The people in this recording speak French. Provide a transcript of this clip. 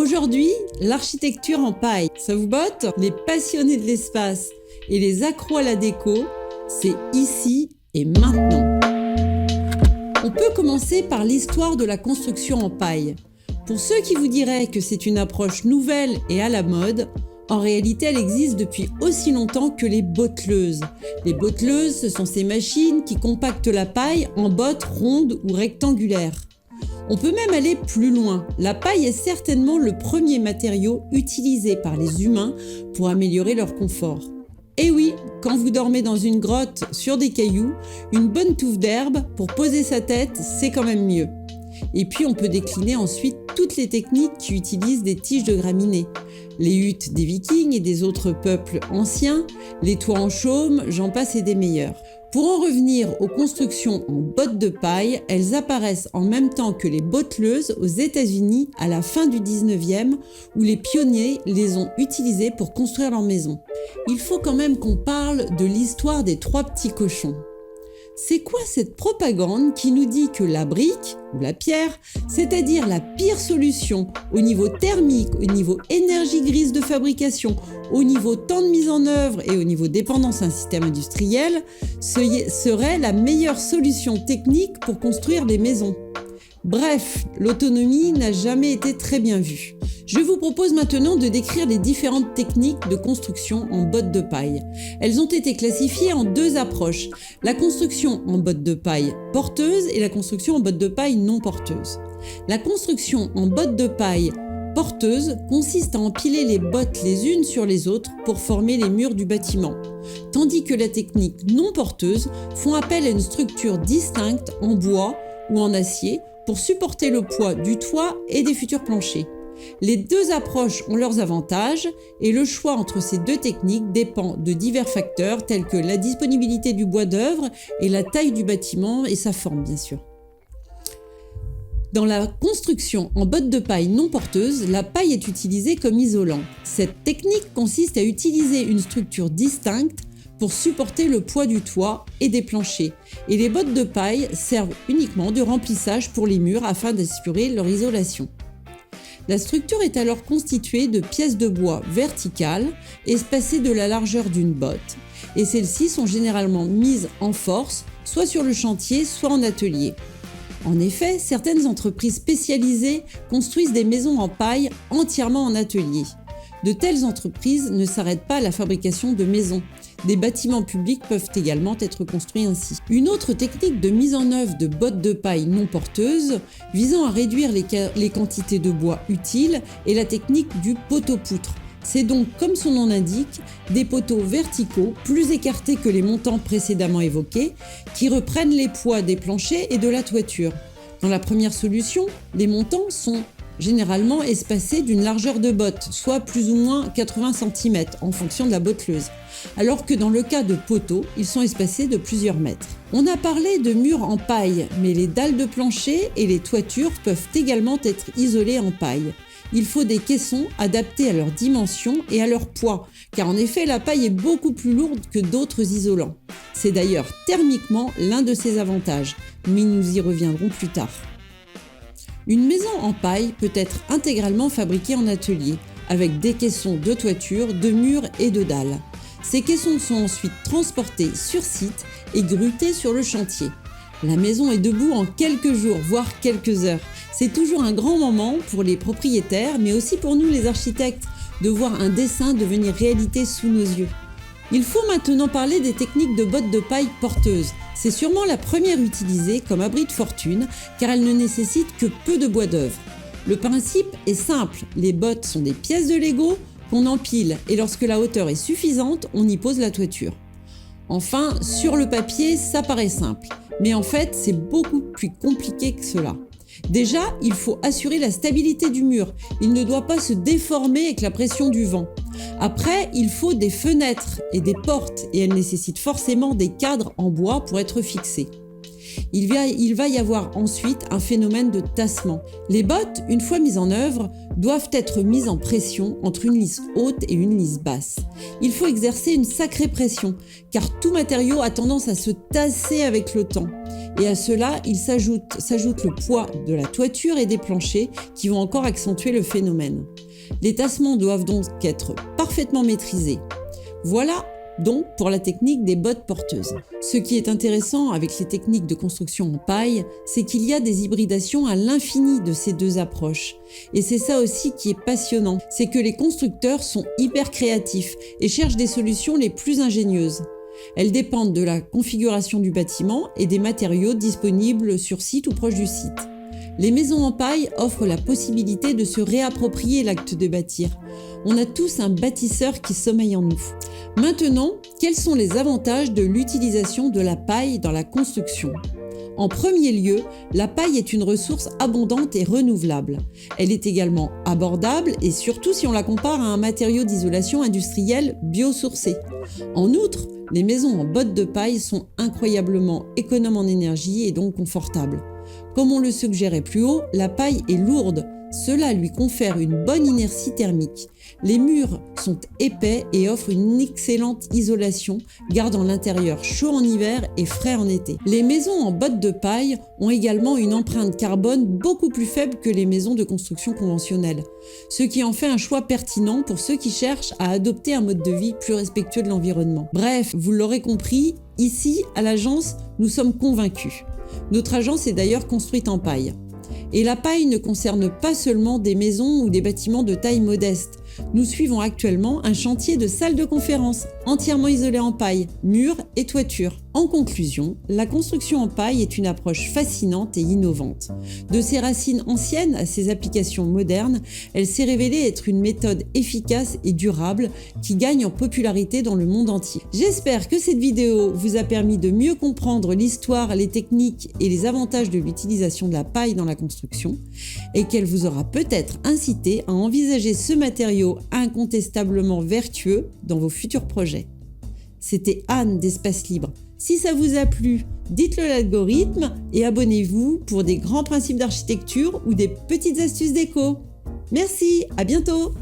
Aujourd'hui, l'architecture en paille, ça vous botte? Les passionnés de l'espace et les accros à la déco, c'est ici et maintenant. On peut commencer par l'histoire de la construction en paille. Pour ceux qui vous diraient que c'est une approche nouvelle et à la mode, en réalité, elle existe depuis aussi longtemps que les botteleuses. Les botteleuses, ce sont ces machines qui compactent la paille en bottes rondes ou rectangulaires. On peut même aller plus loin. La paille est certainement le premier matériau utilisé par les humains pour améliorer leur confort. Et oui, quand vous dormez dans une grotte sur des cailloux, une bonne touffe d'herbe pour poser sa tête, c'est quand même mieux. Et puis on peut décliner ensuite toutes les techniques qui utilisent des tiges de graminées. Les huttes des Vikings et des autres peuples anciens, les toits en chaume, j'en passe et des meilleurs. Pour en revenir aux constructions en bottes de paille, elles apparaissent en même temps que les botteleuses aux États-Unis à la fin du 19e, où les pionniers les ont utilisées pour construire leurs maisons. Il faut quand même qu'on parle de l'histoire des 3 petits cochons. C'est quoi cette propagande qui nous dit que la brique, ou la pierre, c'est-à-dire la pire solution au niveau thermique, au niveau énergie grise de fabrication, au niveau temps de mise en œuvre et au niveau dépendance à un système industriel, serait la meilleure solution technique pour construire des maisons? Bref, l'autonomie n'a jamais été très bien vue. Je vous propose maintenant de décrire les différentes techniques de construction en bottes de paille. Elles ont été classifiées en 2 approches, la construction en bottes de paille porteuse et la construction en bottes de paille non porteuse. La construction en bottes de paille porteuse consiste à empiler les bottes les unes sur les autres pour former les murs du bâtiment, tandis que la technique non porteuse font appel à une structure distincte en bois ou en acier pour supporter le poids du toit et des futurs planchers. Les 2 approches ont leurs avantages et le choix entre ces 2 techniques dépend de divers facteurs tels que la disponibilité du bois d'œuvre et la taille du bâtiment et sa forme bien sûr. Dans la construction en bottes de paille non porteuse, la paille est utilisée comme isolant. Cette technique consiste à utiliser une structure distincte pour supporter le poids du toit et des planchers. Et les bottes de paille servent uniquement de remplissage pour les murs afin d'assurer leur isolation. La structure est alors constituée de pièces de bois verticales, espacées de la largeur d'une botte, et celles-ci sont généralement mises en force, soit sur le chantier, soit en atelier. En effet, certaines entreprises spécialisées construisent des maisons en paille entièrement en atelier. De telles entreprises ne s'arrêtent pas à la fabrication de maisons. Des bâtiments publics peuvent également être construits ainsi. Une autre technique de mise en œuvre de bottes de paille non porteuses visant à réduire les quantités de bois utiles est la technique du poteau-poutre. C'est donc, comme son nom l'indique, des poteaux verticaux plus écartés que les montants précédemment évoqués qui reprennent les poids des planchers et de la toiture. Dans la première solution, les montants sont généralement espacés d'une largeur de botte, soit plus ou moins 80 cm en fonction de la botteleuse, alors que dans le cas de poteaux, ils sont espacés de plusieurs mètres. On a parlé de murs en paille, mais les dalles de plancher et les toitures peuvent également être isolées en paille. Il faut des caissons adaptés à leurs dimensions et à leur poids, car en effet la paille est beaucoup plus lourde que d'autres isolants. C'est d'ailleurs thermiquement l'un de ses avantages, mais nous y reviendrons plus tard. Une maison en paille peut être intégralement fabriquée en atelier, avec des caissons de toiture, de murs et de dalles. Ces caissons sont ensuite transportés sur site et grutés sur le chantier. La maison est debout en quelques jours, voire quelques heures. C'est toujours un grand moment pour les propriétaires, mais aussi pour nous les architectes, de voir un dessin devenir réalité sous nos yeux. Il faut maintenant parler des techniques de bottes de paille porteuses. C'est sûrement la première utilisée comme abri de fortune, car elle ne nécessite que peu de bois d'œuvre. Le principe est simple, les bottes sont des pièces de Lego qu'on empile et lorsque la hauteur est suffisante, on y pose la toiture. Enfin, sur le papier, ça paraît simple, mais en fait, c'est beaucoup plus compliqué que cela. Déjà, il faut assurer la stabilité du mur. Il ne doit pas se déformer avec la pression du vent. Après, il faut des fenêtres et des portes et elles nécessitent forcément des cadres en bois pour être fixées. Il va y avoir ensuite un phénomène de tassement. Les bottes, une fois mises en œuvre, doivent être mises en pression entre une lisse haute et une lisse basse. Il faut exercer une sacrée pression, car tout matériau a tendance à se tasser avec le temps. Et à cela, il s'ajoute le poids de la toiture et des planchers qui vont encore accentuer le phénomène. Les tassements doivent donc être parfaitement maîtrisés. Voilà donc pour la technique des bottes porteuses. Ce qui est intéressant avec les techniques de construction en paille, c'est qu'il y a des hybridations à l'infini de ces deux approches. Et c'est ça aussi qui est passionnant, c'est que les constructeurs sont hyper créatifs et cherchent des solutions les plus ingénieuses. Elles dépendent de la configuration du bâtiment et des matériaux disponibles sur site ou proche du site. Les maisons en paille offrent la possibilité de se réapproprier l'acte de bâtir. On a tous un bâtisseur qui sommeille en nous. Maintenant, quels sont les avantages de l'utilisation de la paille dans la construction ? En premier lieu, la paille est une ressource abondante et renouvelable. Elle est également abordable et surtout si on la compare à un matériau d'isolation industriel biosourcé. En outre, les maisons en bottes de paille sont incroyablement économes en énergie et donc confortables. Comme on le suggérait plus haut, la paille est lourde. Cela lui confère une bonne inertie thermique. Les murs sont épais et offrent une excellente isolation, gardant l'intérieur chaud en hiver et frais en été. Les maisons en bottes de paille ont également une empreinte carbone beaucoup plus faible que les maisons de construction conventionnelles, ce qui en fait un choix pertinent pour ceux qui cherchent à adopter un mode de vie plus respectueux de l'environnement. Bref, vous l'aurez compris, ici, à l'agence, nous sommes convaincus. Notre agence est d'ailleurs construite en paille. Et la paille ne concerne pas seulement des maisons ou des bâtiments de taille modeste. Nous suivons actuellement un chantier de salle de conférence entièrement isolé en paille, murs et toiture. En conclusion, la construction en paille est une approche fascinante et innovante. De ses racines anciennes à ses applications modernes, elle s'est révélée être une méthode efficace et durable qui gagne en popularité dans le monde entier. J'espère que cette vidéo vous a permis de mieux comprendre l'histoire, les techniques et les avantages de l'utilisation de la paille dans la construction et qu'elle vous aura peut-être incité à envisager ce matériau incontestablement vertueux dans vos futurs projets. C'était Anne d'Espace Libre. Si ça vous a plu, dites-le à l'algorithme et abonnez-vous pour des grands principes d'architecture ou des petites astuces déco. Merci, à bientôt!